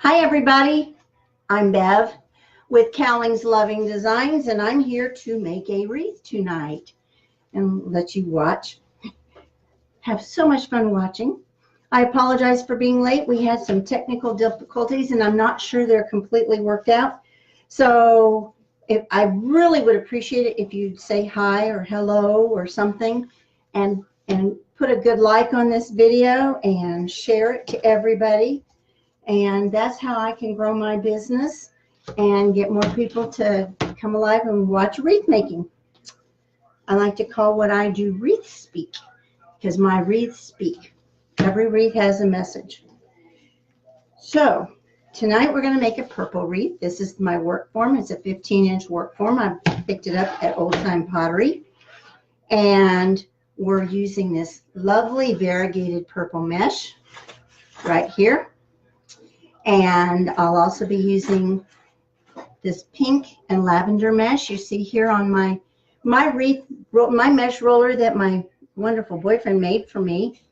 Hi everybody, I'm Bev with Cowling's Loving Designs, and I'm here to make a wreath tonight and let you watch. Have so much fun watching. I apologize for being late. We had some technical difficulties and I'm not sure they're completely worked out. So I really would appreciate it if you'd say hi or hello or something and put a good like on this video and share it to everybody. And that's how I can grow my business and get more people to come alive and watch wreath making. I like to call what I do wreath speak, because my wreaths speak. Every wreath has a message. So tonight we're going to make a purple wreath. This is my work form. It's a 15-inch work form. I picked it up at Old Time Pottery. And we're using this lovely variegated purple mesh right here. And I'll also be using this pink and lavender mesh you see here on my mesh roller that my wonderful boyfriend made for me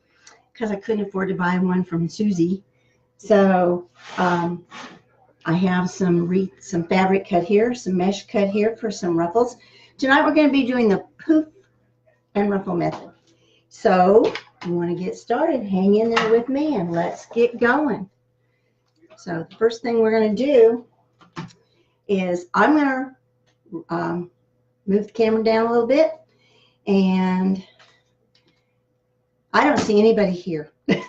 because I couldn't afford to buy one from Susie. So I have some fabric cut here, some mesh cut here for some ruffles. Tonight we're going to be doing the poof and ruffle method. So you want to get started, hang in there with me and let's get going. So the first thing we're going to do is I'm going to move the camera down a little bit, and I don't see anybody here. But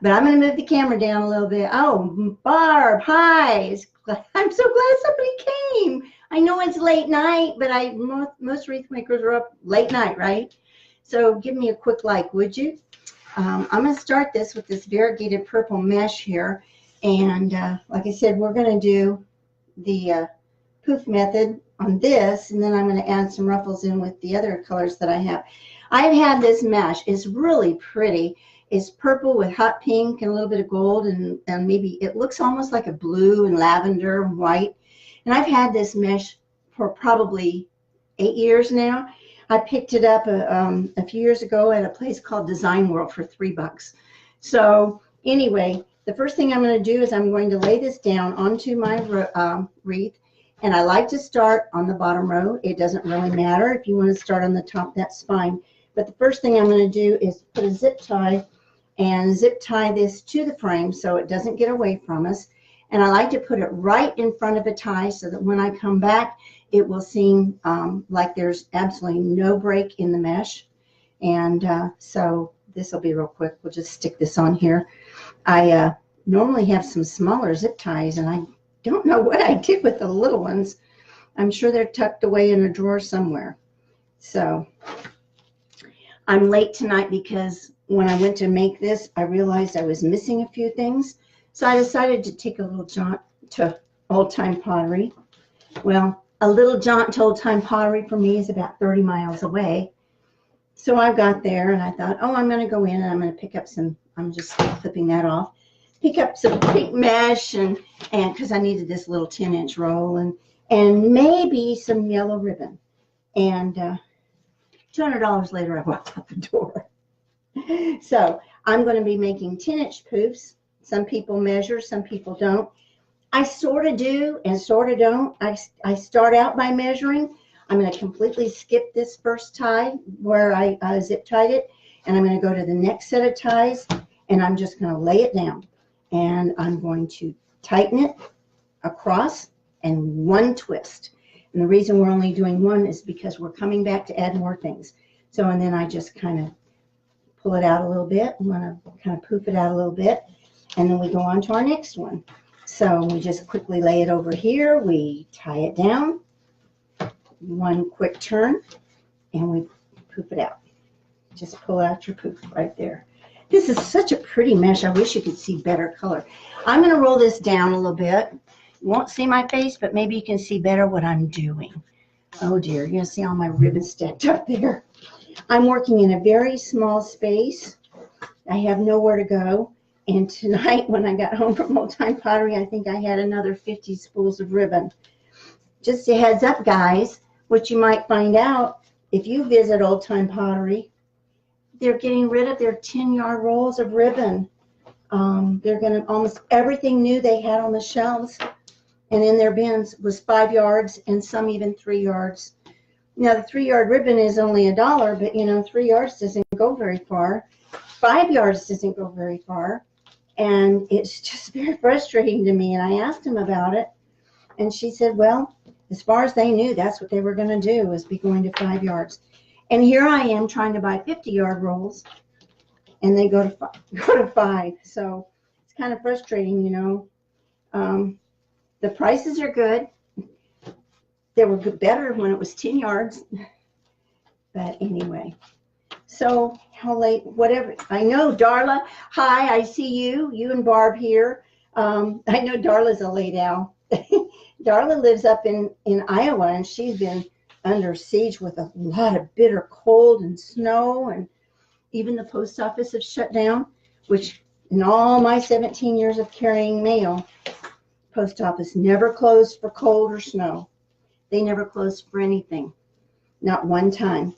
I'm going to move the camera down a little bit. Oh, Barb, hi. I'm so glad somebody came. I know it's late night, but most wreath makers are up late night, right? So give me a quick like, would you? I'm going to start this with this variegated purple mesh here. And like I said, we're going to do the poof method on this. And then I'm going to add some ruffles in with the other colors that I have. I've had this mesh. It's really pretty. It's purple with hot pink and a little bit of gold. And maybe it looks almost like a blue and lavender and white. And I've had this mesh for probably 8 years now. I picked it up a few years ago at a place called Design World for $3. So anyway, the first thing I'm going to do is I'm going to lay this down onto my wreath. And I like to start on the bottom row. It doesn't really matter. If you want to start on the top, that's fine. But the first thing I'm going to do is put a zip tie and zip tie this to the frame so it doesn't get away from us. And I like to put it right in front of a tie so that when I come back, it will seem like there's absolutely no break in the mesh. And so this will be real quick. We'll just stick this on here. I normally have some smaller zip ties, and I don't know what I did with the little ones. I'm sure they're tucked away in a drawer somewhere. So I'm late tonight because when I went to make this, I realized I was missing a few things. So I decided to take a little jaunt to Old Time Pottery. Well, a little jaunt to Old Time Pottery for me is about 30 miles away. So I got there and I thought, oh, I'm going to go in and I'm going to pick up some, I'm just clipping that off, pick up some pink mesh and because I needed this little 10-inch roll and maybe some yellow ribbon. And $200 later, I walked out the door. So I'm going to be making 10-inch poofs. Some people measure, some people don't. I sort of do and sort of don't. I start out by measuring. I'm going to completely skip this first tie where I zip tied it, and I'm going to go to the next set of ties, and I'm just going to lay it down. And I'm going to tighten it across and one twist. And the reason we're only doing one is because we're coming back to add more things. So, and then I just kind of pull it out a little bit. I'm going to kind of poof it out a little bit, and then we go on to our next one. So we just quickly lay it over here. We tie it down, one quick turn, and we poof it out. Just pull out your poof right there. This is such a pretty mesh. I wish you could see better color. I'm going to roll this down a little bit. You won't see my face, but maybe you can see better what I'm doing. Oh dear, you're going to see all my ribbons stacked up there. I'm working in a very small space. I have nowhere to go. And tonight when I got home from Old Time Pottery, I think I had another 50 spools of ribbon. Just a heads up, guys, what you might find out if you visit Old Time Pottery, they're getting rid of their 10-yard rolls of ribbon. They're going to, almost everything new they had on the shelves and in their bins was 5 yards and some even 3 yards. Now the 3-yard ribbon is only $1, but you know, 3 yards doesn't go very far. 5 yards doesn't go very far. And it's just very frustrating to me. And I asked him about it. And she said, well, as far as they knew, that's what they were going to do, was be going to 5 yards. And here I am trying to buy 50-yard rolls, and they go to 5. So it's kind of frustrating, you know. The prices are good. They were better when it was 10 yards. But anyway, so how late, whatever. I know, Darla. Hi, I see you. You and Barb here. I know Darla's a late owl. Darla lives up in Iowa, and she's been under siege with a lot of bitter cold and snow, and even the post office has shut down, which in all my 17 years of carrying mail, post office never closed for cold or snow. They never closed for anything, not one time.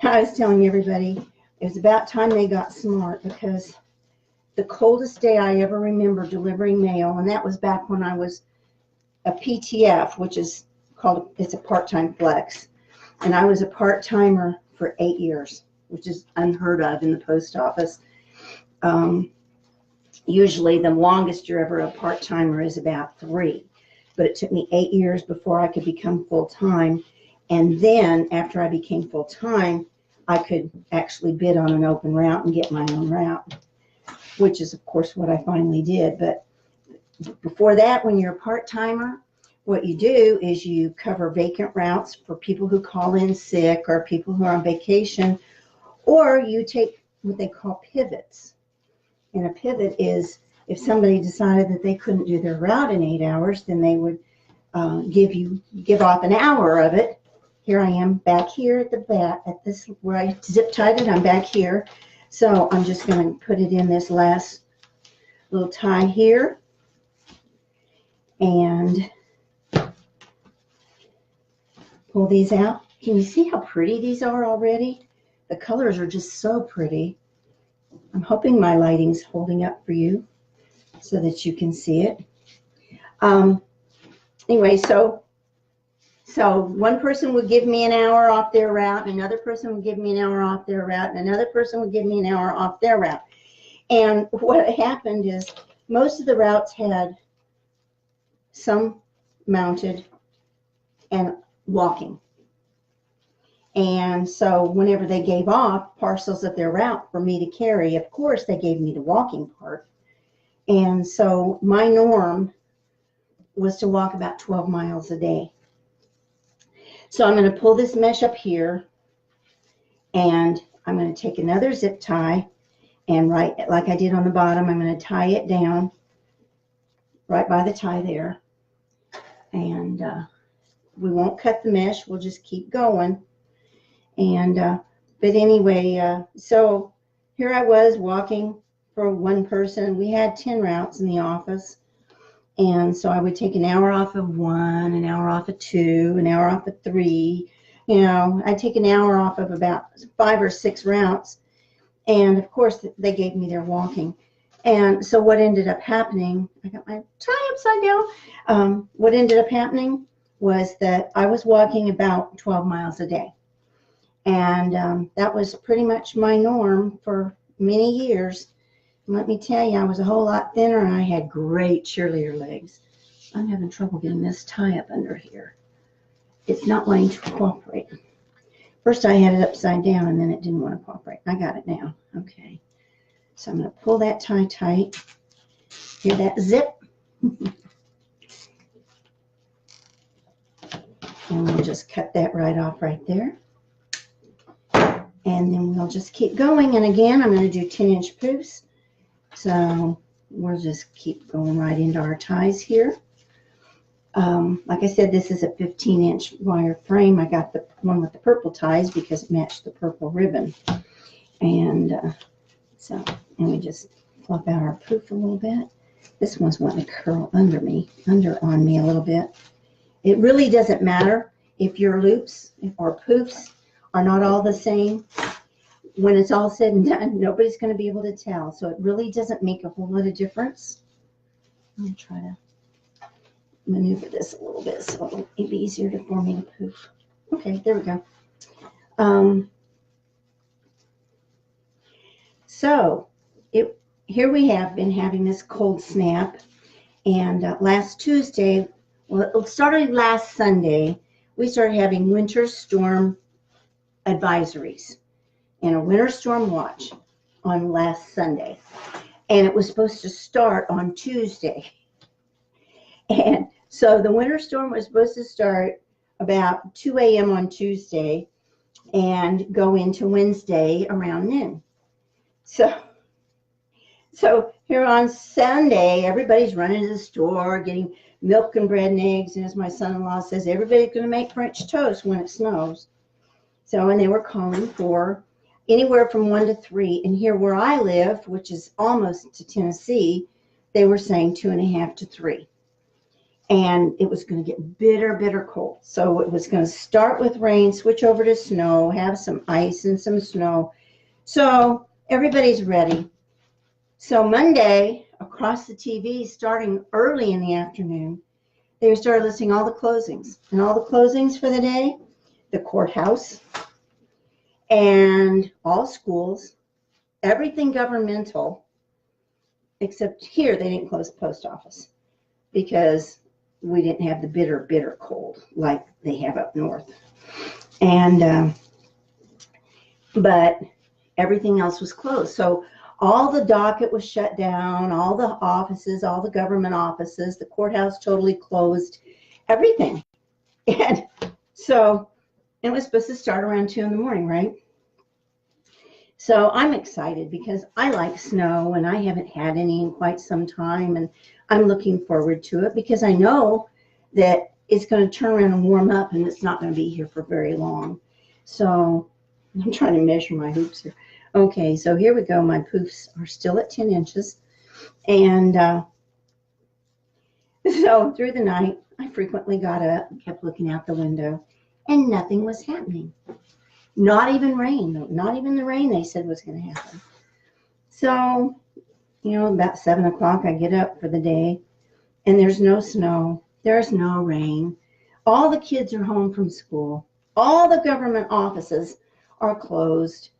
I was telling everybody it was about time they got smart, because the coldest day I ever remember delivering mail, and that was back when I was a PTF, which is called, it's a part-time flex, and I was a part-timer for 8 years, which is unheard of in the post office. Usually the longest you're ever a part-timer is about 3, but it took me 8 years before I could become full-time. And then after I became full-time, I could actually bid on an open route and get my own route, which is of course what I finally did. But before that, when you're a part-timer, what you do is you cover vacant routes for people who call in sick or people who are on vacation, or you take what they call pivots. And a pivot is if somebody decided that they couldn't do their route in 8 hours, then they would give off an hour of it. Here I am back here at the back, at this where I zip tied it. I'm back here. So I'm just going to put it in this last little tie here. And pull these out. Can you see how pretty these are already? The colors are just so pretty. I'm hoping my lighting's holding up for you so that you can see it. Anyway, so one person would give me an hour off their route, another person would give me an hour off their route, and another person would give me an hour off their route. And what happened is most of the routes had some mounted and walking. And so whenever they gave off parcels of their route for me to carry, of course they gave me the walking part. And so my norm was to walk about 12 miles a day. So I'm going to pull this mesh up here, and I'm going to take another zip tie, and right like I did on the bottom, I'm going to tie it down right by the tie there. And we won't cut the mesh, we'll just keep going. And but anyway, so here I was walking for one person. We had 10 routes in the office, and so I would take an hour off of 1, an hour off of 2, an hour off of 3. You know, I'd take an hour off of about 5 or 6 routes, and of course they gave me their walking. And so what ended up happening, I got my tie upside down. What ended up happening was that I was walking about 12 miles a day. And that was pretty much my norm for many years. And let me tell you, I was a whole lot thinner, and I had great cheerleader legs. I'm having trouble getting this tie up under here. It's not wanting to cooperate. First I had it upside down, and then it didn't want to cooperate. I got it now. Okay. So I'm going to pull that tie tight. Hear that zip? And we'll just cut that right off right there. And then we'll just keep going. And again, I'm going to do 10-inch poofs. So we'll just keep going right into our ties here. Like I said, this is a 15-inch wire frame. I got the one with the purple ties because it matched the purple ribbon. And and we just fluff out our poof a little bit. This one's wanting to curl under on me a little bit. It really doesn't matter if your loops or poofs are not all the same. when it's all said and done, nobody's going to be able to tell. So it really doesn't make a whole lot of difference. I'm going to try to maneuver this a little bit so it'll be easier for me to poof. Okay, there we go. Here we have been having this cold snap, and last Tuesday, well, it started last Sunday, we started having winter storm advisories and a winter storm watch on last Sunday, and it was supposed to start on Tuesday. And so the winter storm was supposed to start about 2 a.m. on Tuesday and go into Wednesday around noon. So here on Sunday, everybody's running to the store, getting milk and bread and eggs. And as my son-in-law says, everybody's going to make French toast when it snows. So, and they were calling for anywhere from 1 to 3. And here where I live, which is almost to Tennessee, they were saying 2.5 to 3. And it was going to get bitter, bitter cold. So it was going to start with rain, switch over to snow, have some ice and some snow. So everybody's ready. So Monday, across the TV, starting early in the afternoon, they started listing all the closings. And all the closings for the day, the courthouse, and all schools, everything governmental, except here they didn't close the post office because we didn't have the bitter, bitter cold like they have up north. And, but everything else was closed. So all the docket was shut down, all the offices, all the government offices, the courthouse totally closed, everything. And so it was supposed to start around 2 in the morning, right? So I'm excited because I like snow and I haven't had any in quite some time, and I'm looking forward to it because I know that it's going to turn around and warm up and it's not going to be here for very long. So I'm trying to measure my hoops here. Okay, so here we go. My poofs are still at 10 inches. And so through the night, I frequently got up and kept looking out the window, and nothing was happening. Not even rain. Not even the rain they said was going to happen. So, you know, about 7 o'clock, I get up for the day, and there's no snow. There's no rain. All the kids are home from school. All the government offices are closed.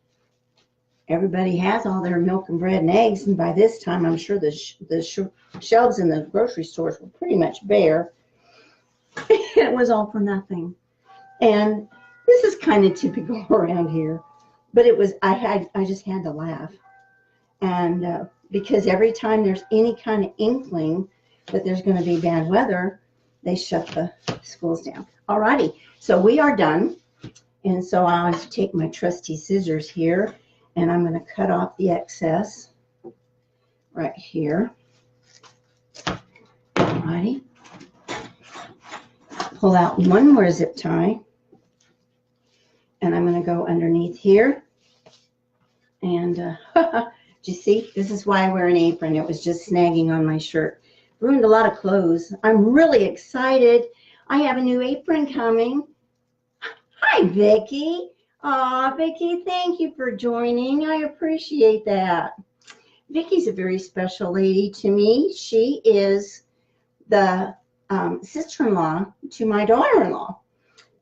Everybody has all their milk and bread and eggs, and by this time, I'm sure the shelves in the grocery stores were pretty much bare. It was all for nothing. And this is kind of typical around here, but it was, I just had to laugh. And because every time there's any kind of inkling that there's going to be bad weather, they shut the schools down. Alrighty, so we are done. And so I'll take my trusty scissors here, and I'm going to cut off the excess right here. Alrighty. Pull out one more zip tie, and I'm going to go underneath here. And do you see? This is why I wear an apron. It was just snagging on my shirt. Ruined a lot of clothes. I'm really excited. I have a new apron coming. Hi, Vicki. Aw, Vicki, thank you for joining. I appreciate that. Vicki's a very special lady to me. She is the sister-in-law to my daughter-in-law.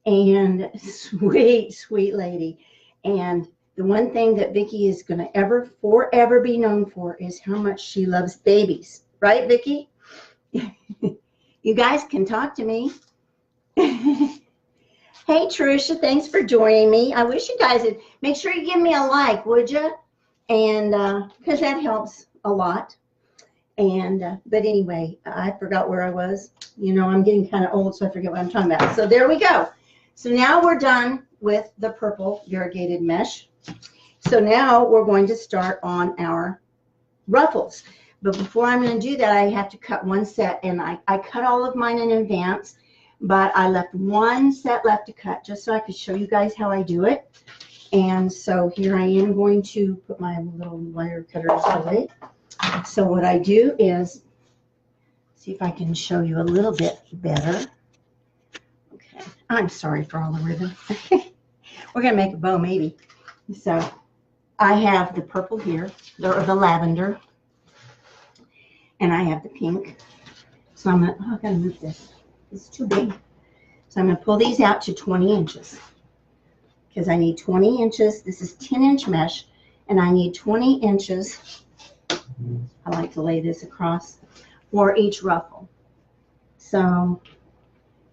And sweet, sweet lady. And the one thing that Vicki is going to forever be known for is how much she loves babies. Right, Vicki? You guys can talk to me. Hey, Tricia, thanks for joining me. I wish you guys would make sure you give me a like, would you? And because that helps a lot. And but anyway, I forgot where I was. You know, I'm getting kind of old, so I forget what I'm talking about. So there we go. So now we're done with the purple variegated mesh. So now we're going to start on our ruffles. But before I'm going to do that, I have to cut one set, and I cut all of mine in advance. But I left one set left to cut just so I could show you guys how I do it. And so here I am going to put my little wire cutters away. So what I do is, see if I can show you a little bit better. Okay, I'm sorry for all the ribbon. We're going to make a bow maybe. So I have the purple here, or the lavender, and I have the pink. So I'm going to, oh, I got to move this. It's too big. So I'm going to pull these out to 20 inches because I need 20 inches. This is 10-inch mesh, and I need 20 inches. I like to lay this across for each ruffle. So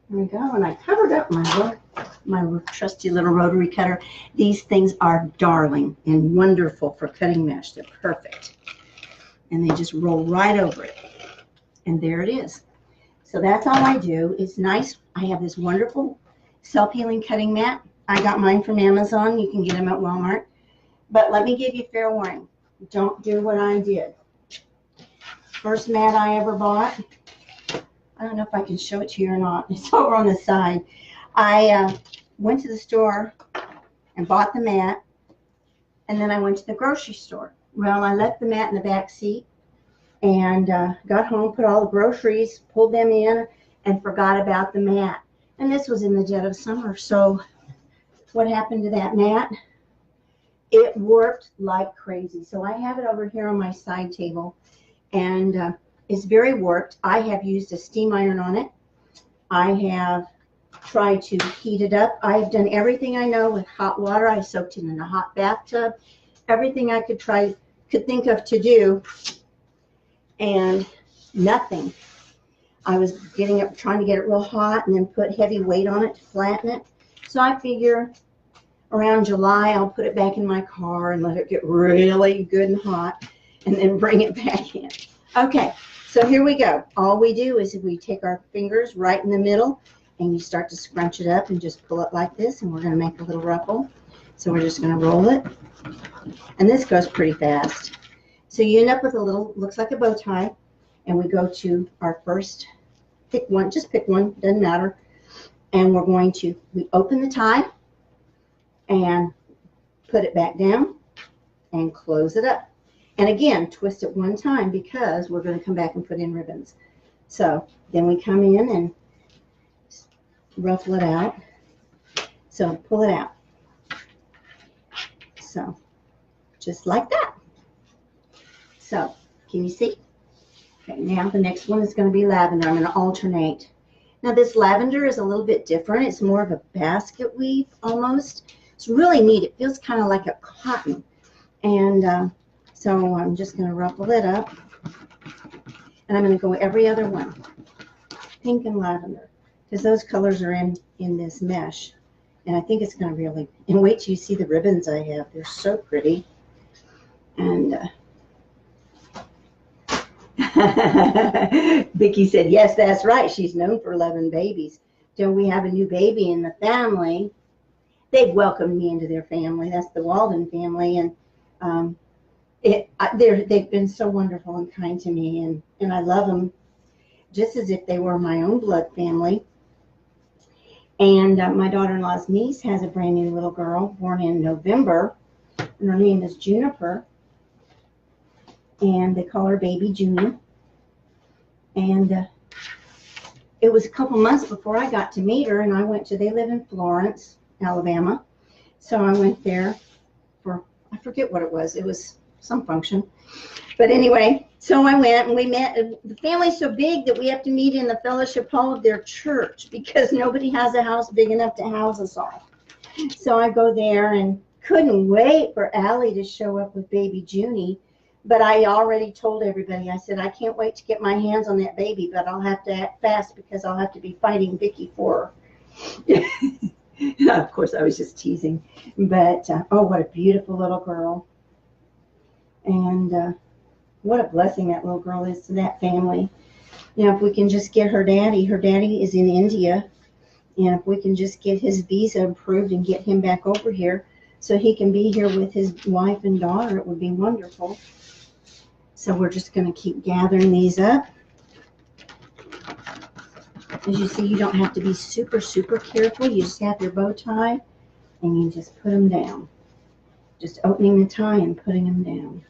there we go. And I covered up my trusty little rotary cutter. These things are darling and wonderful for cutting mesh. They're perfect. And they just roll right over it. And there it is. So that's all I do. It's nice. I have this wonderful self-healing cutting mat. I got mine from Amazon. You can get them at Walmart. But let me give you fair warning. Don't do what I did. First mat I ever bought. I don't know if I can show it to you or not. It's over on the side. I went to the store and bought the mat. And then I went to the grocery store. Well, I left the mat in the back seat. And got home, put all the groceries, pulled them in, and forgot about the mat. And this was in the dead of summer. So what happened to that mat? It worked like crazy. So I have it over here on my side table. And it's very worked. I have used a steam iron on it. I have tried to heat it up. I've done everything I know with hot water. I soaked it in a hot bathtub. Everything I could think of to do. And nothing. I was trying to get it real hot and then put heavy weight on it to flatten it. So I figure around July I'll put it back in my car and let it get really good and hot and then bring it back in. Okay, so here we go. All we do is we take our fingers right in the middle and you start to scrunch it up and just pull it like this, and we're going to make a little ruffle. So we're just going to roll it. And this goes pretty fast. So you end up with a little, looks like a bow tie, and we go to our first, pick one, just pick one, doesn't matter. And we're going to, we open the tie and put it back down and close it up. And again, twist it one time because we're going to come back and put in ribbons. So then we come in and ruffle it out. So pull it out. So just like that. So, can you see? Okay, now the next one is going to be lavender. I'm going to alternate. Now this lavender is a little bit different. It's more of a basket weave almost. It's really neat. It feels kind of like a cotton. And so I'm just going to ruffle it up. And I'm going to go every other one. Pink and lavender. Because those colors are in this mesh. And I think it's going to really, and wait till you see the ribbons I have. They're so pretty. And Vicki said, yes, that's right. She's known for loving babies. Till we have a new baby in the family, they've welcomed me into their family. That's the Walden family. And they've been so wonderful and kind to me. And I love them just as if they were my own blood family. And my daughter-in-law's niece has a brand new little girl born in November. And her name is Juniper. And they call her Baby Junie. And it was a couple months before I got to meet her, and I went to, they live in Florence, Alabama. So I went there for, I forget what it was some function. But anyway, so I went and we met. The family's so big that we have to meet in the fellowship hall of their church because nobody has a house big enough to house us all. So I go there and couldn't wait for Allie to show up with Baby Junie. But I already told everybody, I said, I can't wait to get my hands on that baby, but I'll have to act fast because I'll have to be fighting Vicki for her. Of course, I was just teasing. But, oh, what a beautiful little girl. And what a blessing that little girl is to that family. You know, if we can just get her daddy is in India. And if we can just get his visa approved and get him back over here so he can be here with his wife and daughter, it would be wonderful. So we're just going to keep gathering these up. As you see, you don't have to be super, super careful. You just have your bow tie and you just put them down. Just opening the tie and putting them down.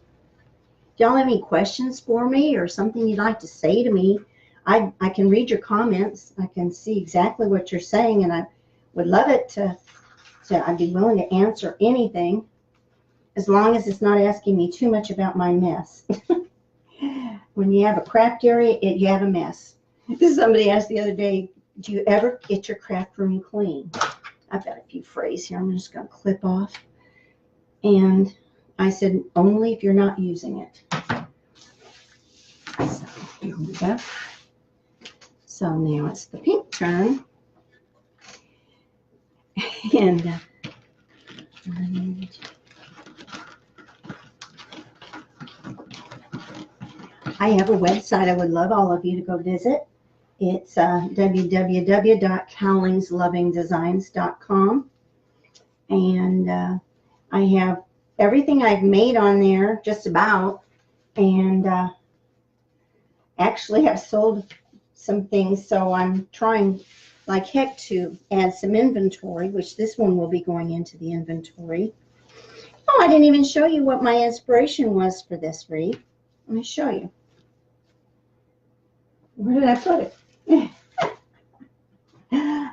Do y'all have any questions for me or something you'd like to say to me? I can read your comments. I can see exactly what you're saying, and I would love it to I'd be willing to answer anything. as long as it's not asking me too much about my mess. When you have a craft area, you have a mess. Somebody asked the other day, do you ever get your craft room clean? I've got a few phrases here I'm just going to clip off. And I said, only if you're not using it. So here we go. So now it's the pink turn. And I have a website I would love all of you to go visit. It's www.cowlingslovingdesigns.com. And I have everything I've made on there, just about. And actually have sold some things, so I'm trying like heck to add some inventory, which this one will be going into the inventory. Oh, I didn't even show you what my inspiration was for this wreath. Let me show you. Where did I put it?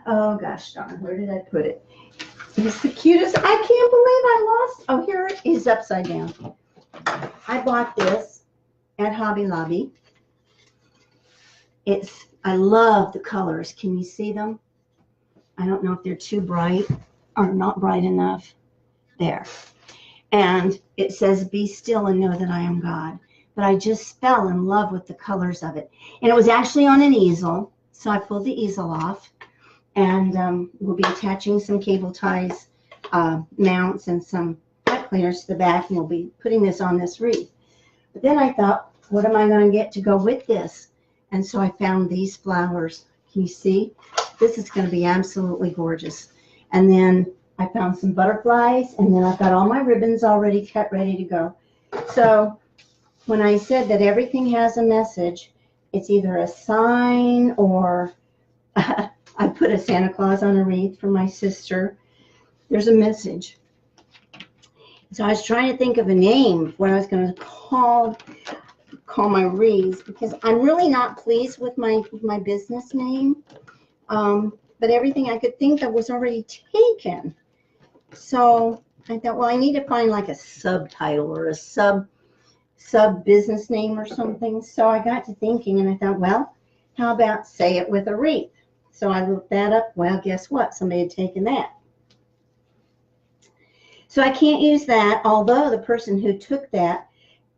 Oh gosh darn, where did I put it? It's the cutest. I can't believe I lost. Oh, here it is upside down. I bought this at Hobby Lobby. I love the colors. Can you see them? I don't know if they're too bright or not bright enough. There. And it says, be still and know that I am God. But I just fell in love with the colors of it. And it was actually on an easel. So I pulled the easel off. And we'll be attaching some cable ties, mounts, and some pipe cleaners to the back. And we'll be putting this on this wreath. But then I thought, what am I going to get to go with this? And so I found these flowers. Can you see? This is going to be absolutely gorgeous. And then I found some butterflies. And then I've got all my ribbons already cut, ready to go. So when I said that everything has a message, it's either a sign or I put a Santa Claus on a wreath for my sister. There's a message. So I was trying to think of a name, what I was going to call my wreaths, because I'm really not pleased with my business name. But everything I could think of was already taken. So I thought, well, I need to find like a subtitle or a sub business name or something. So I got to thinking and I thought, well, how about say it with a wreath? So I looked that up. Well, guess what? Somebody had taken that. So I can't use that, although the person who took that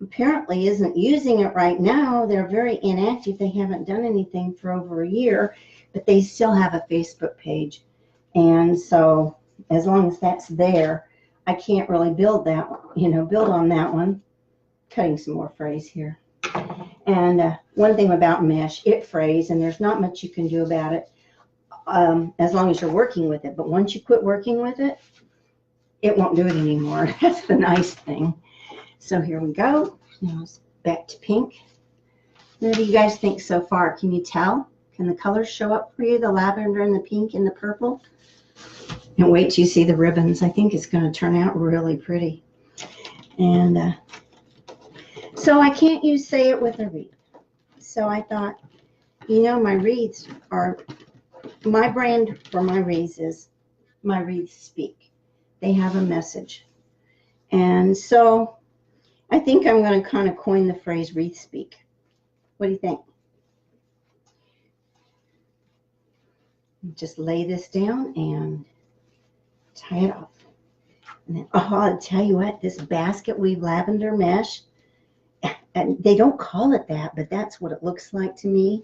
apparently isn't using it right now. They're very inactive. They haven't done anything for over a year, but they still have a Facebook page. And so as long as that's there, I can't really build that one, build on that one. Cutting some more frays here. And one thing about mesh, it frays, and there's not much you can do about it as long as you're working with it. But once you quit working with it, it won't do it anymore. That's the nice thing. So here we go. Now it's back to pink. What do you guys think so far? Can you tell? Can the colors show up for you? The lavender and the pink and the purple? And wait till you see the ribbons. I think it's going to turn out really pretty. And so I can't say it with a wreath. So I thought, my wreaths are, my brand for my wreaths is My Wreaths Speak. They have a message. And so I think I'm going to kind of coin the phrase wreath speak. What do you think? Just lay this down and tie it off. And then, I'll tell you what, this basket weave lavender mesh, and they don't call it that, but that's what it looks like to me.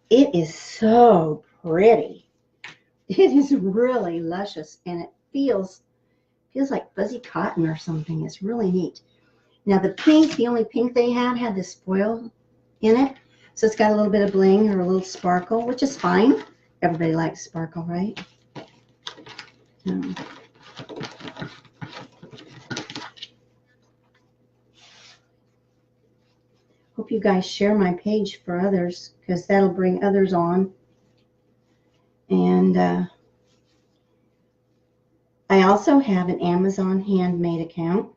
It is so pretty. It is really luscious, and it feels like fuzzy cotton or something. It's really neat. Now the pink, the only pink they had this foil in it. So it's got a little bit of bling or a little sparkle, which is fine. Everybody likes sparkle, right? Hope you guys share my page for others, because that'll bring others on. And I also have an Amazon handmade account,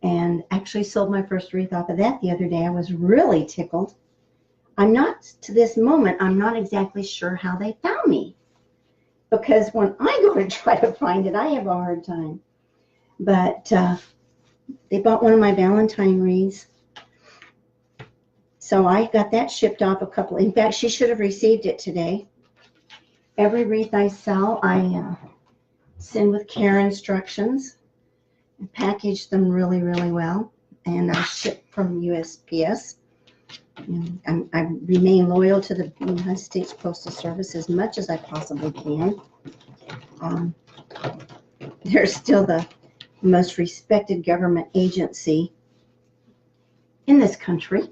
and actually sold my first wreath off of that the other day. I was really tickled. To this moment, I'm not exactly sure how they found me, because when I go to try to find it, I have a hard time. But They bought one of my Valentine wreaths. So I got that shipped off a couple. In fact, she should have received it today. Every wreath I sell, I send with care instructions and package them really, really well. And I ship from USPS. And I remain loyal to the United States Postal Service as much as I possibly can. They're still the most respected government agency in this country.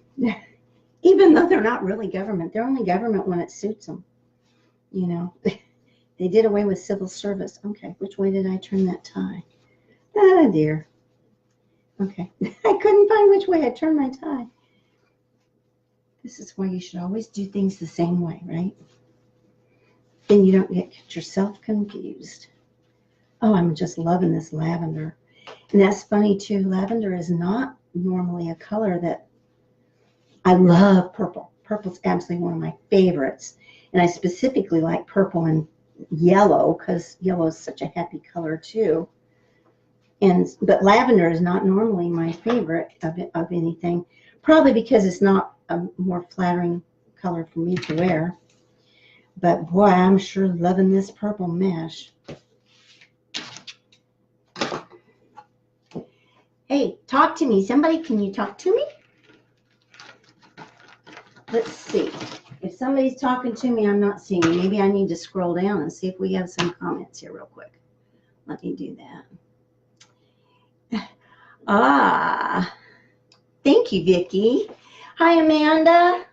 Even though they're not really government, they're only government when it suits them. You know, they did away with civil service. Okay, which way did I turn that tie? Oh dear. Okay, I couldn't find which way I turned my tie. This is why you should always do things the same way, right? Then you don't get yourself confused. Oh, I'm just loving this lavender. And that's funny too. Lavender is not normally a color that I love. Purple. Purple's absolutely one of my favorites. And I specifically like purple and yellow because yellow is such a happy color too. But lavender is not normally my favorite of anything. Probably because it's not a more flattering color for me to wear. But boy, I'm sure loving this purple mesh. Hey, talk to me. Somebody, can you talk to me? Let's see. If somebody's talking to me, I'm not seeing. Maybe I need to scroll down and see if we have some comments here real quick. Let me do that. Thank you, Vicki. Hi, Amanda.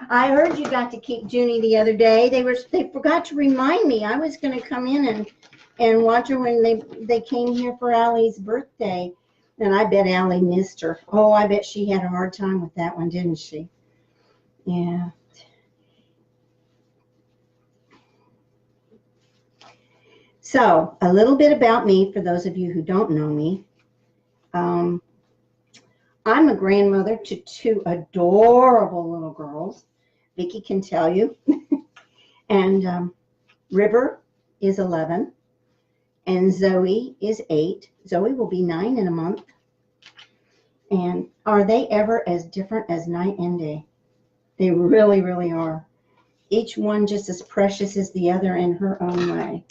I heard you got to keep Junie the other day. They forgot to remind me. I was going to come in and watch her when they came here for Allie's birthday. And I bet Allie missed her. Oh, I bet she had a hard time with that one, didn't she? Yeah. So, a little bit about me for those of you who don't know me. I'm a grandmother to two adorable little girls. Vicki can tell you. And River is 11. And Zoe is 8. Zoe will be 9 in a month. And are they ever as different as night and day? They really, really are. Each one just as precious as the other in her own way.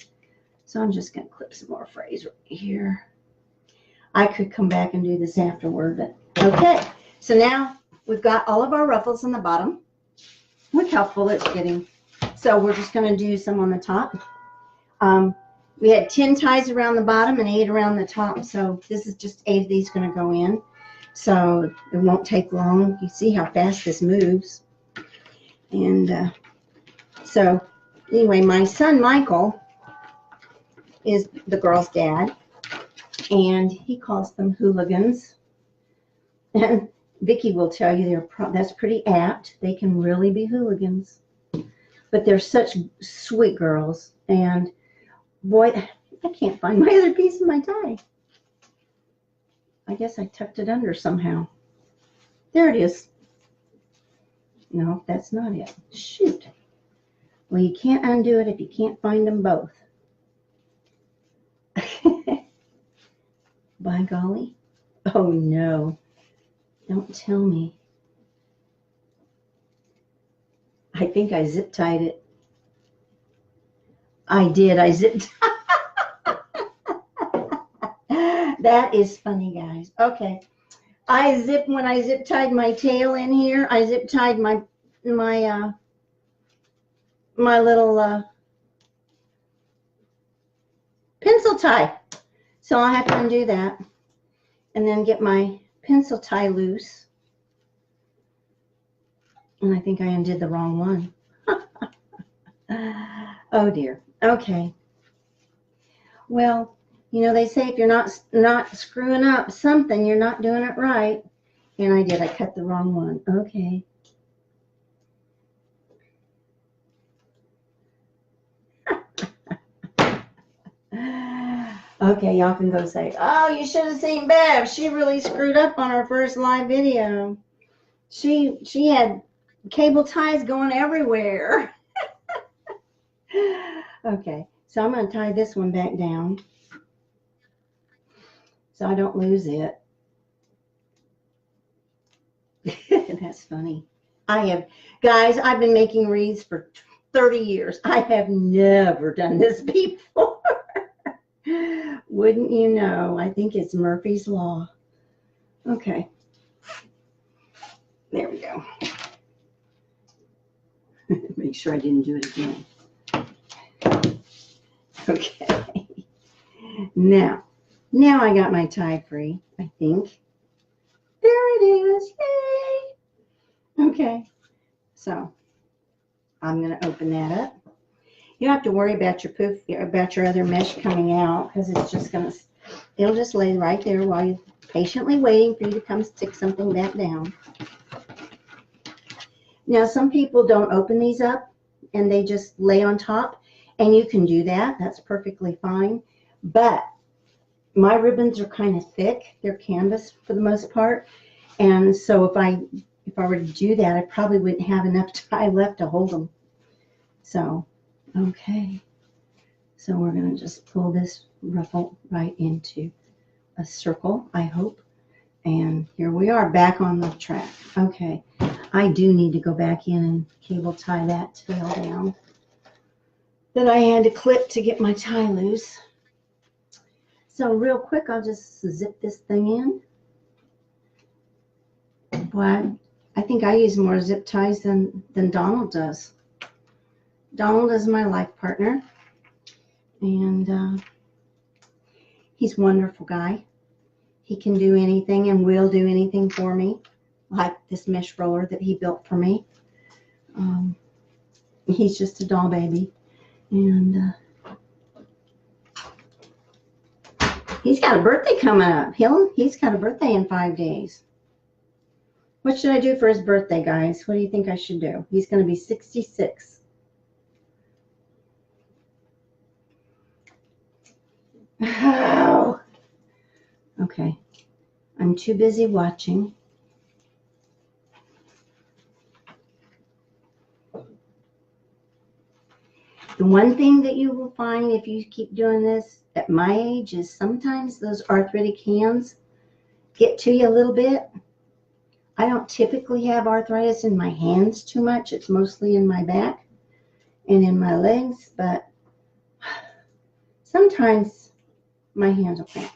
So I'm just going to clip some more phrase right here. I could come back and do this afterward, but okay. So now we've got all of our ruffles on the bottom. Look how full it's getting. So we're just going to do some on the top. We had 10 ties around the bottom and 8 around the top. So this is just 8 of these going to go in. So it won't take long. You see how fast this moves. And so anyway, my son Michael is the girl's dad. And he calls them hooligans. And Vicki will tell you that's pretty apt. They can really be hooligans. But they're such sweet girls. And boy, I can't find my other piece of my tie. I guess I tucked it under somehow. There it is. No, that's not it. Shoot. Well, you can't undo it if you can't find them both. By golly. Oh, no. Don't tell me. I think I zip tied it. I did. I zipped. That is funny, guys. Okay. When I zip tied my tail in here, I zip tied my little pencil tie. So I'll have to undo that and then get my pencil tie loose. And I think I undid the wrong one. Oh dear. Okay. Well, you know, they say if you're not screwing up something, you're not doing it right. And I did. I cut the wrong one. Okay. Okay, y'all can go say, oh, you should have seen Bev. She really screwed up on her first live video. She had cable ties going everywhere. Okay, so I'm going to tie this one back down. so I don't lose it. That's funny. Guys, I've been making wreaths for 30 years. I have never done this before. Wouldn't you know? I think it's Murphy's Law. Okay. There we go. Make sure I didn't do it again. Okay. Now I got my tie free, I think. There it is. Yay! Okay. So I'm going to open that up. You don't have to worry about your other mesh coming out, because it's just it'll just lay right there while you're patiently waiting for you to come stick something back down. Now, some people don't open these up and they just lay on top, and you can do that. That's perfectly fine. But my ribbons are kind of thick. They're canvas for the most part. And so if I were to do that, I probably wouldn't have enough tie left to hold them. So, okay. So we're going to just pull this ruffle right into a circle, I hope. And here we are back on the track. Okay. I do need to go back in and cable tie that tail down that I had to clip to get my tie loose. So real quick, I'll just zip this thing in. Boy, I think I use more zip ties than Donald does. Donald is my life partner, and he's a wonderful guy. He can do anything and will do anything for me, like this mesh roller that he built for me. He's just a doll baby, and he's got a birthday coming up. He's got a birthday in 5 days. What should I do for his birthday, guys? What do you think I should do? He's going to be 66. Oh. Okay. I'm too busy watching. The one thing that you will find if you keep doing this at my age is sometimes those arthritic hands get to you a little bit. I don't typically have arthritis in my hands too much. It's mostly in my back and in my legs, but sometimes my hands will cramp.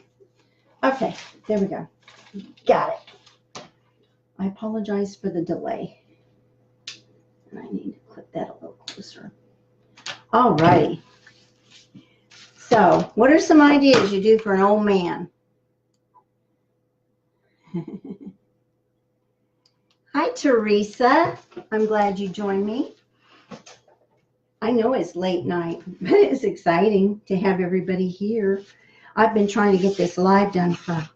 Okay, there we go. Got it. I apologize for the delay. And I need to clip that a little closer. All righty. So, what are some ideas you do for an old man? Hi, Teresa. I'm glad you joined me. I know it's late night, but it's exciting to have everybody here. I've been trying to get this live done for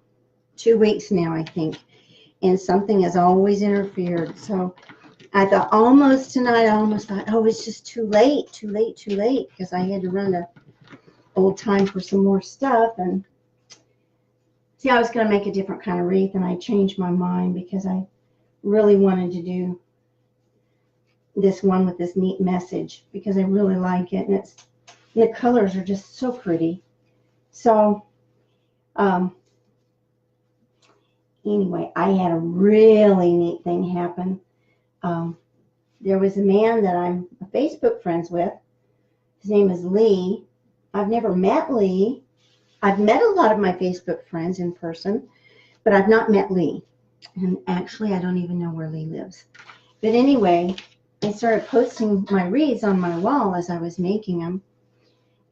2 weeks now, I think, and something has always interfered. So I thought almost tonight, I almost thought, oh, it's just too late, because I had to run to Old Time for some more stuff. And see, I was going to make a different kind of wreath, and I changed my mind because I really wanted to do this one with this neat message because I really like it, and the colors are just so pretty. So anyway, I had a really neat thing happen. There was a man that I'm Facebook friends with. His name is Lee. I've never met Lee. I've met a lot of my Facebook friends in person, but I've not met Lee. And actually, I don't even know where Lee lives. But anyway, I started posting my wreaths on my wall as I was making them.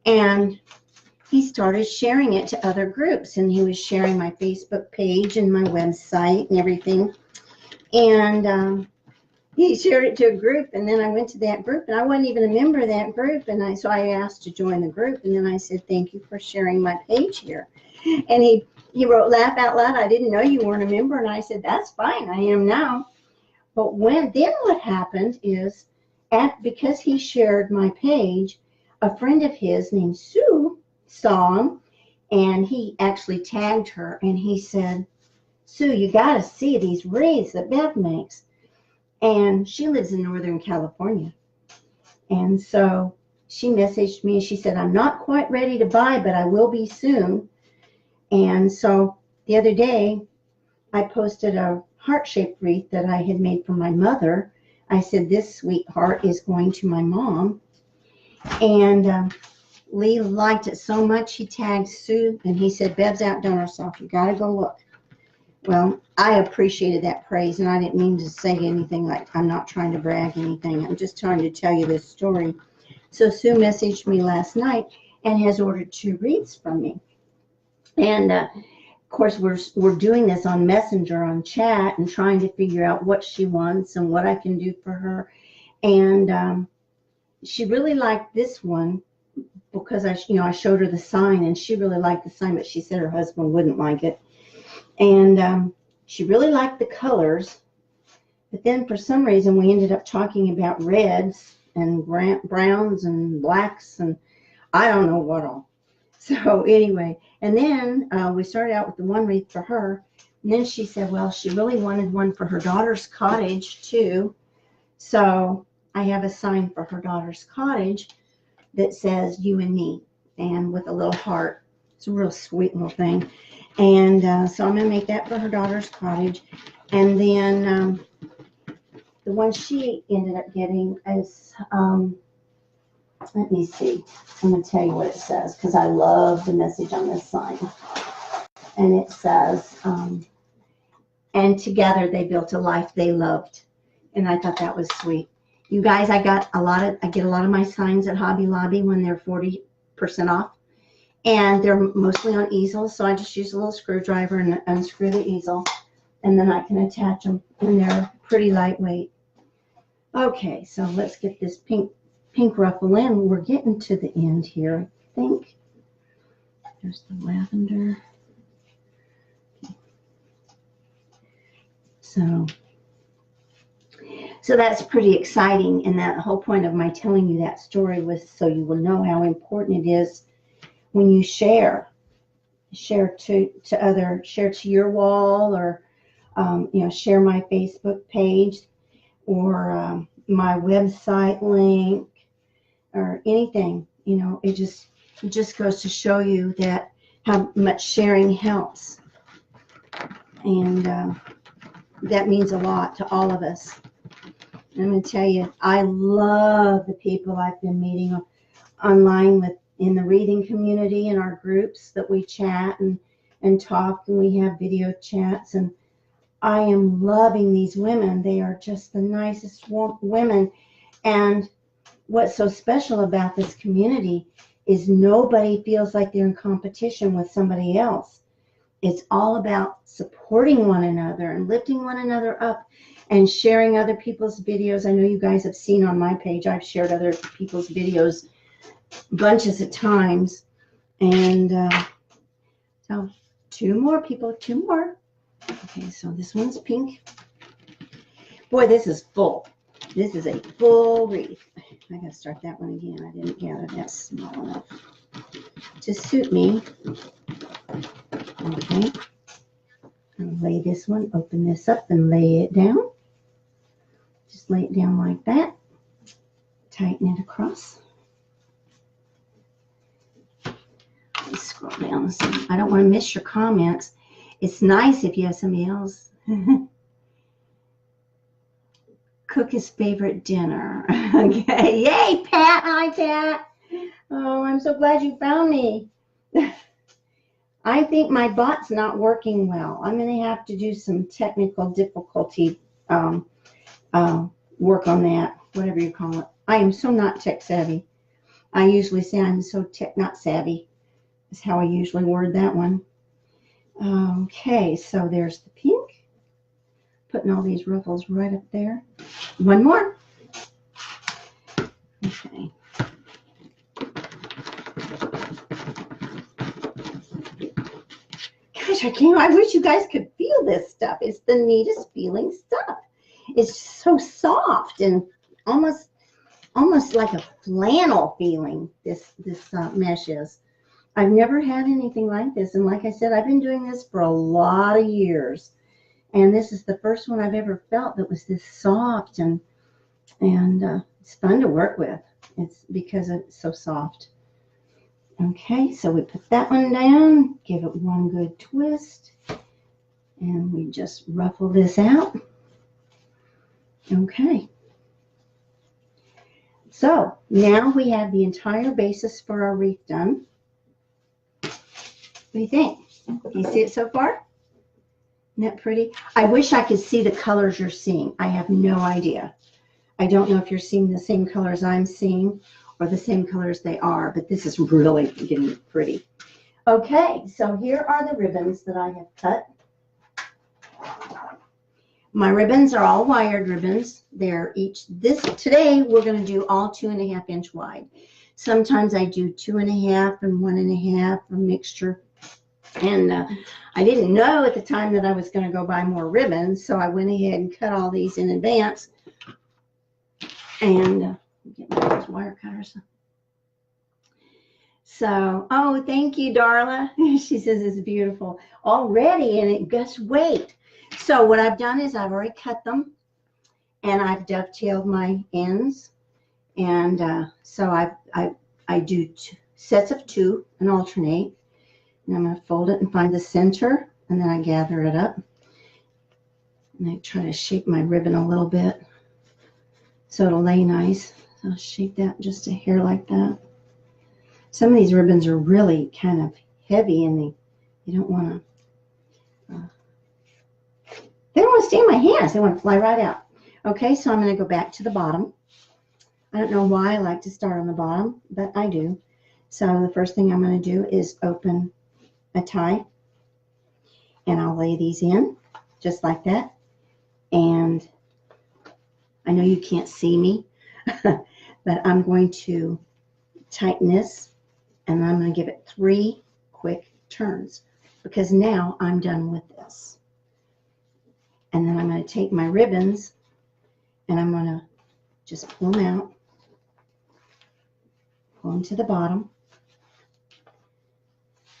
And he started sharing it to other groups. And he was sharing my Facebook page and my website and everything. And he shared it to a group. And then I went to that group. And I wasn't even a member of that group. And so I asked to join the group. And then I said, thank you for sharing my page here. And he wrote, laugh out loud, I didn't know you weren't a member. And I said, that's fine, I am now. But then what happened is, because he shared my page, a friend of his named Sue saw him, and he actually tagged her, and he said, Sue, you got to see these wreaths that Bev makes. And she lives in Northern California. And so she messaged me, and she said, I'm not quite ready to buy, but I will be soon. And so the other day, I posted a heart-shaped wreath that I had made for my mother. I said, this sweet heart is going to my mom. And Lee liked it so much, he tagged Sue, and he said, Bev's outdone herself. You got to go look. Well, I appreciated that praise, and I didn't mean to say anything like I'm not trying to brag anything. I'm just trying to tell you this story. So Sue messaged me last night and has ordered 2 wreaths from me. And of course, we're doing this on Messenger, on chat, and trying to figure out what she wants and what I can do for her. And she really liked this one because I showed her the sign, and she really liked the sign, but she said her husband wouldn't like it. And she really liked the colors, but then for some reason we ended up talking about reds and browns and blacks and I don't know what all. So anyway, and then we started out with the one wreath for her, and then she said, well, she really wanted one for her daughter's cottage too. So I have a sign for her daughter's cottage that says you and me, and with a little heart. It's a real sweet little thing. And so I'm going to make that for her daughter's cottage. And then the one she ended up getting is, let me see. I'm going to tell you what it says because I love the message on this sign. And it says, and together they built a life they loved. And I thought that was sweet. You guys, I get a lot of my signs at Hobby Lobby when they're 40% off. And they're mostly on easels, so I just use a little screwdriver and unscrew the easel, and then I can attach them, and they're pretty lightweight. Okay, so let's get this pink ruffle in. We're getting to the end here, I think. There's the lavender. So that's pretty exciting, and that whole point of my telling you that story was so you will know how important it is when you share to your wall, or share my Facebook page, or my website link, or anything. It just goes to show you that how much sharing helps, and that means a lot to all of us. I'm going to tell you, I love the people I've been meeting online with in the reading community, in our groups that we chat and talk, and we have video chats, and I am loving these women. They are just the nicest women. And what's so special about this community is nobody feels like they're in competition with somebody else. It's all about supporting one another and lifting one another up and sharing other people's videos. I know you guys have seen on my page, I've shared other people's videos bunches of times. And so 2 more people, 2 more. Okay, so this one's pink. Boy, this is full. This is a full wreath. I gotta start that one again. I didn't gather that small enough to suit me. Okay, I'll lay this one, open this up and lay it down. Just lay it down like that. Tighten it across. Scroll down. So I don't want to miss your comments. It's nice if you have somebody else cook his favorite dinner. Okay, yay, Pat. Hi, Pat. Oh, I'm so glad you found me. I think my bot's not working well. I'm going to have to do some technical difficulty work on that, whatever you call it. I am so not tech savvy. I usually say I'm so not savvy. Is how I usually word that one. Okay, so there's the pink. Putting all these ruffles right up there. One more. Okay. Gosh, I wish you guys could feel this stuff. It's the neatest feeling stuff. It's so soft and almost like a flannel feeling, this mesh is. I've never had anything like this. And like I said, I've been doing this for a lot of years. And this is the first one I've ever felt that was this soft, and it's fun to work with. It's because it's so soft. Okay, so we put that one down, give it one good twist. And we just ruffle this out. Okay. So now we have the entire basis for our wreath done. What do you think? Do you see it so far? Isn't that pretty? I wish I could see the colors you're seeing. I have no idea. I don't know if you're seeing the same colors I'm seeing or the same colors they are, but this is really getting pretty. Okay, so here are the ribbons that I have cut. My ribbons are all wired ribbons. They're each today we're going to do all 2.5 inch wide. Sometimes I do 2.5 and 1.5, a mixture. And I didn't know at the time that I was going to go buy more ribbons, so I went ahead and cut all these in advance. And get my wire cutters. So, oh, thank you, Darla. She says it's beautiful already, and it just wait. So what I've done is I've already cut them, and I've dovetailed my ends, and so I do sets of 2 and alternate, and I'm going to fold it and find the center, and then I gather it up, and I try to shape my ribbon a little bit so it'll lay nice. So I'll shape that just a hair like that. Some of these ribbons are really kind of heavy, and you don't want to. They don't want to stay in my hands. They want to fly right out. Okay, so I'm going to go back to the bottom. I don't know why I like to start on the bottom, but I do. So the first thing I'm going to do is open a tie, and I'll lay these in just like that. And I know you can't see me, but I'm going to tighten this, and I'm going to give it 3 quick turns because now I'm done with this. And then I'm going to take my ribbons and I'm going to just pull them out, pull them to the bottom.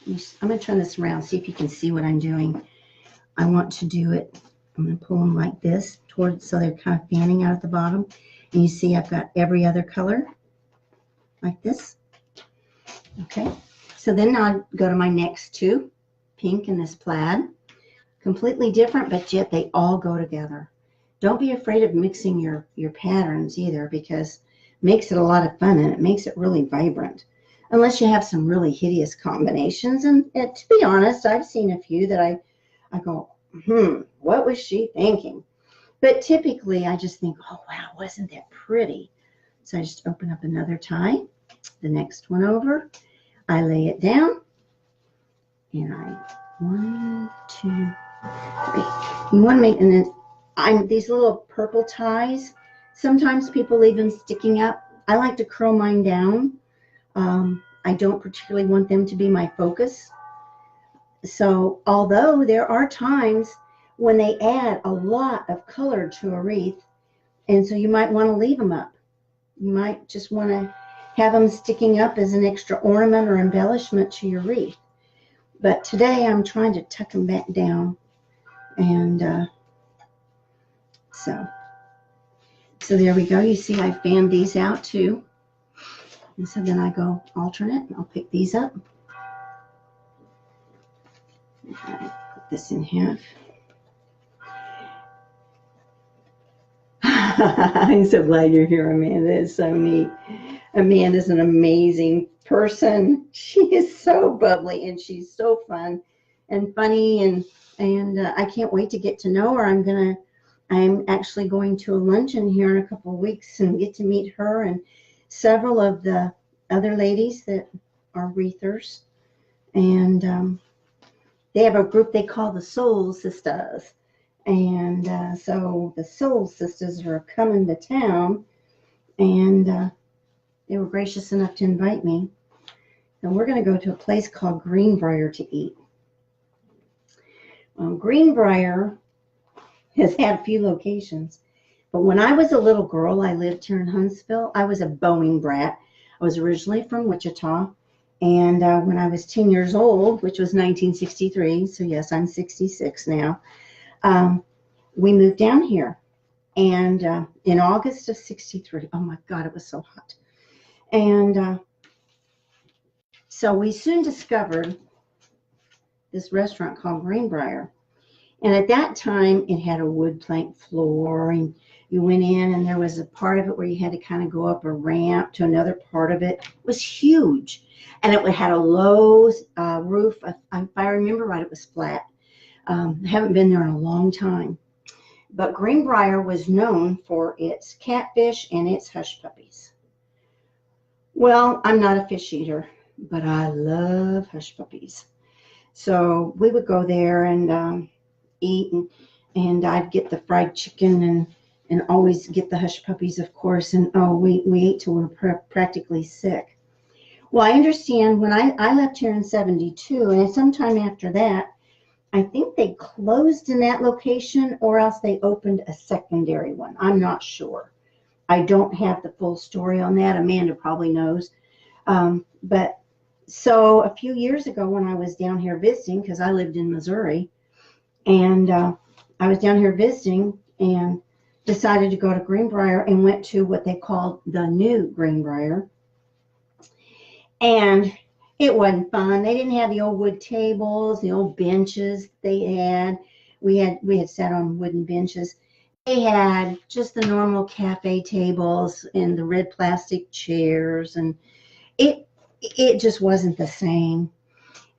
I'm going to turn this around, see if you can see what I'm doing. I want to do it, I'm going to pull them like this towards, so they're kind of fanning out at the bottom. And you see I've got every other color like this. Okay, so then I'll go to my next 2, pink and this plaid. Completely different, but yet they all go together. Don't be afraid of mixing your patterns either, because it makes it a lot of fun and it makes it really vibrant. Unless you have some really hideous combinations. And to be honest, I've seen a few that I go, what was she thinking? But typically I just think, oh wow, wasn't that pretty? So I just open up another tie, the next one over, I lay it down, and I 1, 2, 3. You want to make, and then these little purple ties, sometimes people leave them sticking up. I like to curl mine down. I don't particularly want them to be my focus. So although there are times when they add a lot of color to a wreath, and so you might want to leave them up. You might just want to have them sticking up as an extra ornament or embellishment to your wreath. But today I'm trying to tuck them back down. And so there we go. You see I fanned these out too. And so then I go alternate, and I'll pick these up. Put this in half. I'm so glad you're here, Amanda. It's so neat. Amanda's an amazing person. She is so bubbly, and she's so fun and funny, and I can't wait to get to know her. I'm actually going to a luncheon here in a couple of weeks and get to meet her and several of the other ladies that are wreathers. And they have a group they call the Soul Sisters. And so the Soul Sisters are coming to town, and they were gracious enough to invite me. And we're going to go to a place called Greenbrier to eat. Greenbrier has had a few locations, but when I was a little girl, I lived here in Huntsville. I was a Boeing brat. I was originally from Wichita, and when I was 10 years old, which was 1963, so yes, I'm 66 now, we moved down here. And in August of 63, oh my God, it was so hot. And so we soon discovered this restaurant called Greenbrier. And at that time, it had a wood plank floor, and you went in, and there was a part of it where you had to kind of go up a ramp to another part of it. It was huge, and it had a low roof. If I remember right, it was flat. I haven't been there in a long time. But Greenbrier was known for its catfish and its hush puppies. Well, I'm not a fish eater, but I love hush puppies. So we would go there and eat, and I'd get the fried chicken and always get the hush puppies, of course. And oh, we ate till we were practically sick. Well, I understand when I left here in 72, and sometime after that, I think they closed in that location, or else they opened a secondary one. I'm not sure. I don't have the full story on that. Amanda probably knows. But so a few years ago when I was down here visiting, because I lived in Missouri, and I was down here visiting and decided to go to Greenbrier and went to what they called the new Greenbrier. And it wasn't fun. They didn't have the old wood tables, the old benches they had. We had sat on wooden benches. They had just the normal cafe tables and the red plastic chairs, and it just wasn't the same.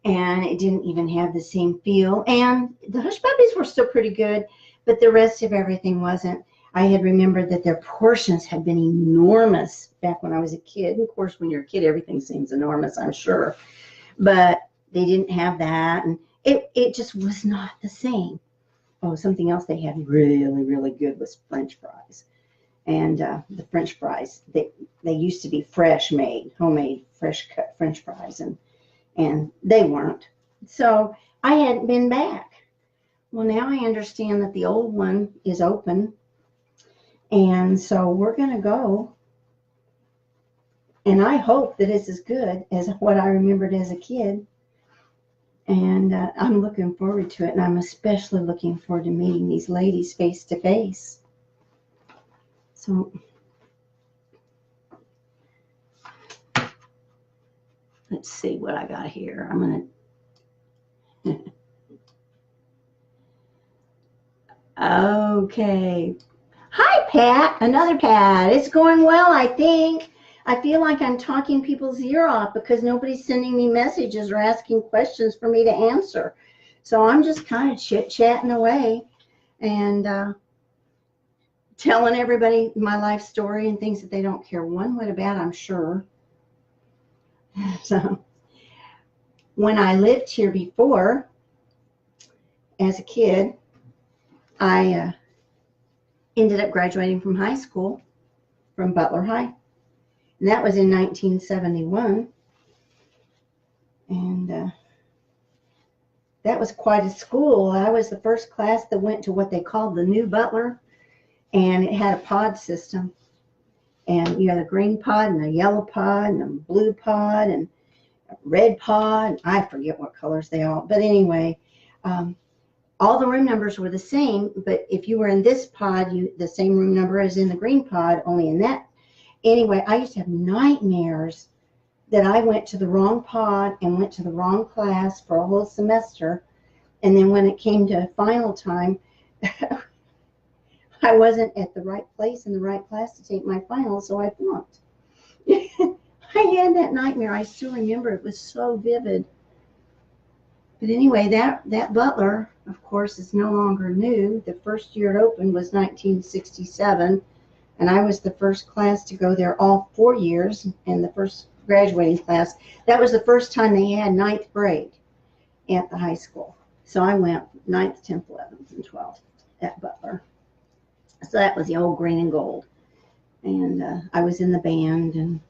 And it didn't even have the same feel. And the hush puppies were still pretty good, but the rest of everything wasn't. I had remembered that their portions had been enormous back when I was a kid. Of course, when you're a kid, everything seems enormous, I'm sure. But they didn't have that, and it just was not the same. Oh, something else they had really, really good was French fries. And the French fries, they used to be fresh made, homemade, fresh cut French fries, and they weren't. So I hadn't been back. Well, now I understand that the old one is open. And so we're going to go. And I hope that it's as good as what I remembered as a kid. And I'm looking forward to it. And I'm especially looking forward to meeting these ladies face to face. So let's see what I got here. I'm going to. Okay. Hi, Pat. Another Pat. It's going well, I think. I feel like I'm talking people's ear off because nobody's sending me messages or asking questions for me to answer. So I'm just kind of chit-chatting away and telling everybody my life story and things that they don't care one whit about, I'm sure. So when I lived here before, as a kid, I ended up graduating from high school from Butler High. And that was in 1971. And that was quite a school. I was the first class that went to what they called the new Butler. And it had a pod system. And you had a green pod and a yellow pod and a blue pod and a red pod. I forget what colors they all. But anyway, all the room numbers were the same, but if you were in this pod, the same room number as in the green pod, only in that. Anyway, I used to have nightmares that I went to the wrong pod and went to the wrong class for a whole semester. And then when it came to final time, I wasn't at the right place in the right class to take my final, so I flunked. I had that nightmare. I still remember it was so vivid. But anyway, that Butler, of course, is no longer new. The first year it opened was 1967, and I was the first class to go there all 4 years, and the first graduating class. That was the first time they had 9th grade at the high school. So I went 9th, 10th, 11th, and 12th at Butler. So that was the old green and gold. And I was in the band and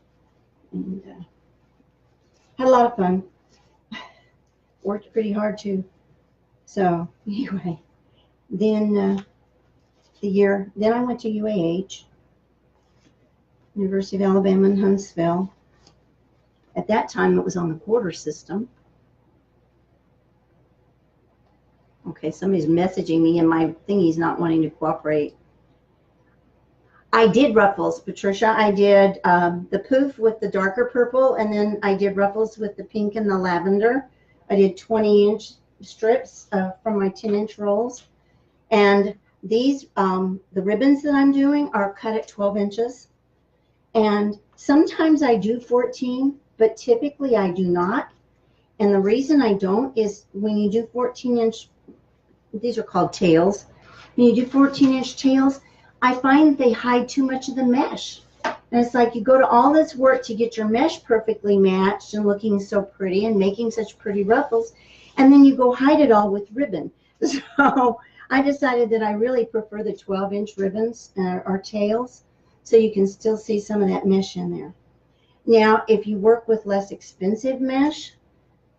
had a lot of fun. Worked pretty hard too. So anyway, then I went to UAH, University of Alabama in Huntsville. At that time, it was on the quarter system. Okay, somebody's messaging me and my thingy's not wanting to cooperate. I did ruffles, Patricia. I did the poof with the darker purple, and then I did ruffles with the pink and the lavender. I did 20-inch strips from my 10-inch rolls. And these, the ribbons that I'm doing are cut at 12 inches. And sometimes I do 14, but typically I do not. And the reason I don't is when you do 14-inch, these are called tails. When you do 14-inch tails, I find they hide too much of the mesh. And it's like you go to all this work to get your mesh perfectly matched and looking so pretty and making such pretty ruffles, and then you go hide it all with ribbon. So I decided that I really prefer the 12-inch ribbons or tails, so you can still see some of that mesh in there. Now, if you work with less expensive mesh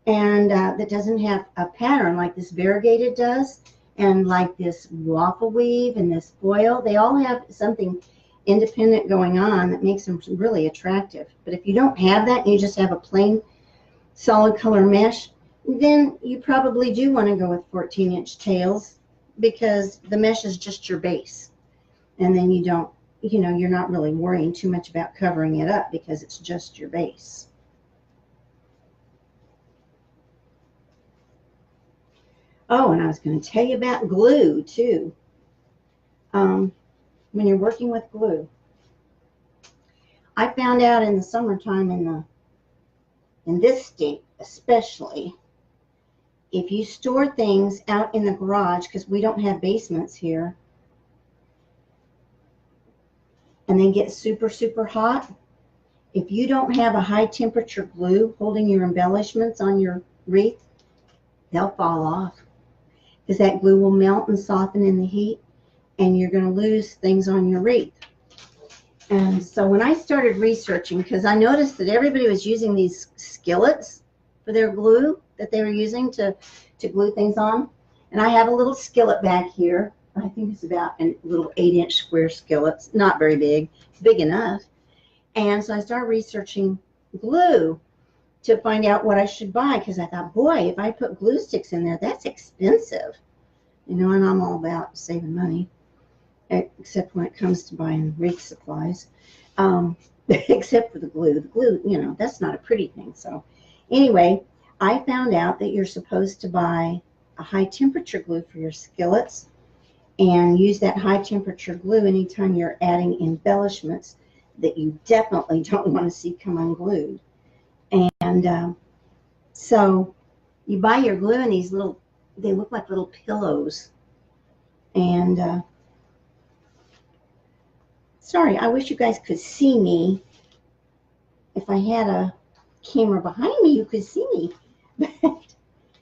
and that doesn't have a pattern like this variegated does, and like this waffle weave and this foil, they all have something independent going on that makes them really attractive. But if you don't have that and you just have a plain solid color mesh, then you probably do want to go with 14-inch tails, because the mesh is just your base. And then you don't, you know, you're not really worrying too much about covering it up because it's just your base. Oh, and I was going to tell you about glue too. When you're working with glue, I found out in the summertime in this state especially, if you store things out in the garage, because we don't have basements here, and they get super, super hot, if you don't have a high temperature glue holding your embellishments on your wreath, they'll fall off, because that glue will melt and soften in the heat, and you're going to lose things on your wreath. And so when I started researching, because I noticed that everybody was using these skillets for their glue that they were using to glue things on. And I have a little skillet back here. I think it's about a little 8-inch square skillet. It's not very big, big enough. And so I started researching glue to find out what I should buy, because I thought, boy, if I put glue sticks in there, that's expensive. You know, and I'm all about saving money, except when it comes to buying wreath supplies, except for the glue. The glue, you know, that's not a pretty thing. So anyway, I found out that you're supposed to buy a high temperature glue for your skillets and use that high temperature glue anytime you're adding embellishments that you definitely don't want to see come unglued. And so you buy your glue in these little, they look like little pillows. And sorry, I wish you guys could see me. If I had a camera behind me, you could see me.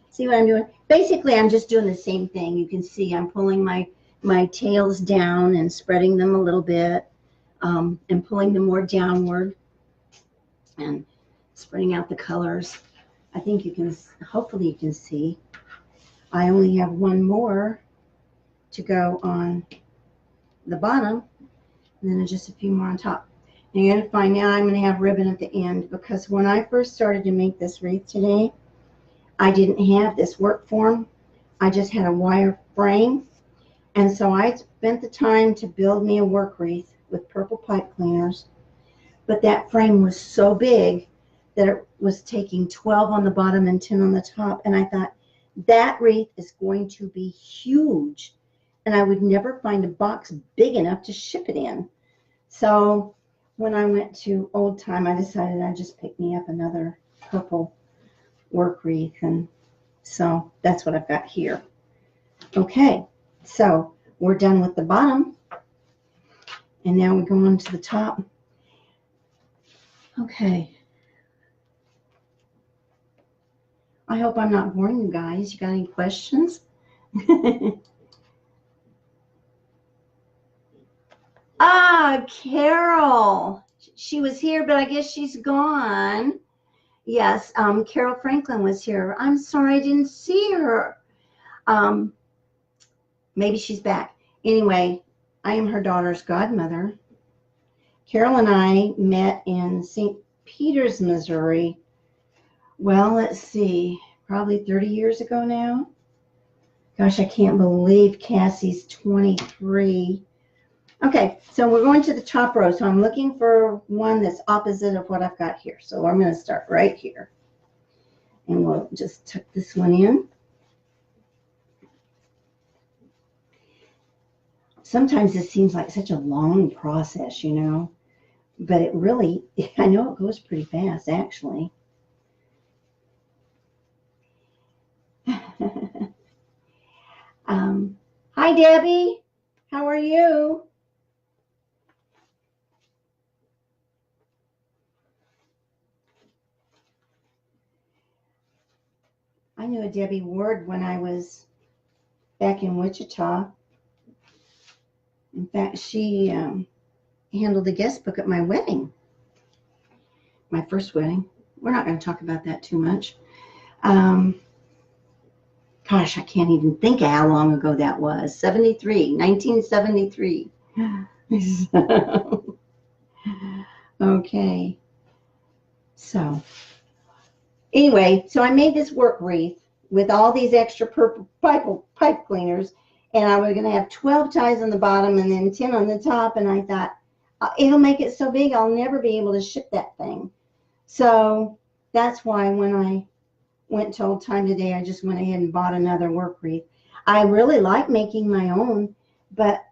See what I'm doing? Basically, I'm just doing the same thing. You can see I'm pulling my tails down and spreading them a little bit, and pulling them more downward and spreading out the colors. I think you can, hopefully you can see. I only have one more to go on the bottom, and then just a few more on top. And you're going to find out I'm going to have ribbon at the end, because when I first started to make this wreath today, I didn't have this work form. I just had a wire frame. And so I spent the time to build me a work wreath with purple pipe cleaners. But that frame was so big that it was taking 12 on the bottom and 10 on the top. And I thought, that wreath is going to be huge, and I would never find a box big enough to ship it in. So when I went to Old Time, I decided I'd just pick me up another purple work wreath, and so that's what I've got here. Okay, so we're done with the bottom, and now we go on to the top. Okay. I hope I'm not boring you guys. You got any questions? Ah, Carol. She was here, but I guess she's gone. Yes, Carol Franklin was here. I'm sorry I didn't see her. Maybe she's back. Anyway, I am her daughter's godmother. Carol and I met in St. Peters, Missouri. Well, let's see, probably 30 years ago now. Gosh, I can't believe Cassie's 23. Okay, so we're going to the top row. So I'm looking for one that's opposite of what I've got here. So I'm going to start right here. And we'll just tuck this one in. sometimes it seems like such a long process, you know, but it really, I know it goes pretty fast, actually. Hi, Debbie. How are you? I knew a Debbie Ward when I was back in Wichita. In fact, she handled the guest book at my wedding, my first wedding. We're not going to talk about that too much. Gosh, I can't even think of how long ago that was. 1973. Okay. So anyway, so I made this work wreath with all these extra purple pipe cleaners, and I was going to have 12 ties on the bottom and then 10 on the top, and I thought, it'll make it so big I'll never be able to ship that thing. So that's why when I went to Old Time today, I just went ahead and bought another work wreath. I really like making my own, but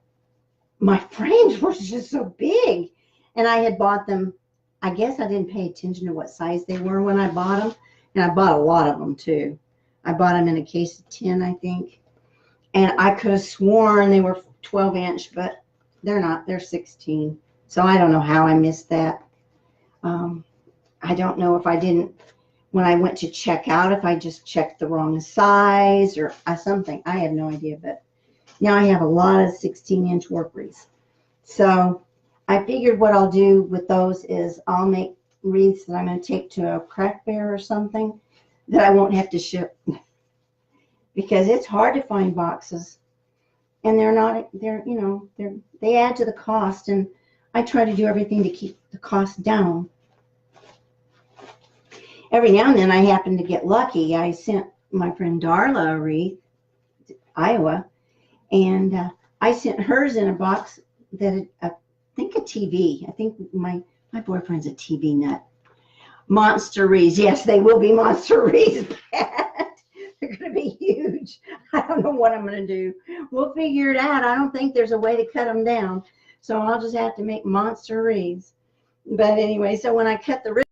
my frames were just so big, and I had bought them. I guess I didn't pay attention to what size they were when I bought them, and I bought a lot of them too. I bought them in a case of 10, I think, and I could have sworn they were 12-inch, but they're not. They're 16, so I don't know how I missed that. I don't know if I didn't, when I went to check out, if I just checked the wrong size or something. I have no idea, but now I have a lot of 16-inch work wreaths. So I figured what I'll do with those is I'll make wreaths that I'm going to take to a craft fair or something that I won't have to ship, because it's hard to find boxes, and they add to the cost, and I try to do everything to keep the cost down. Every now and then I happen to get lucky. I sent my friend Darla a wreath, Iowa, and I sent hers in a box that I think a TV. I think my boyfriend's a TV nut. Monster wreaths. Yes, they will be monster wreaths. They're going to be huge. I don't know what I'm going to do. We'll figure it out. I don't think there's a way to cut them down, so I'll just have to make monster wreaths. But anyway, so when I cut the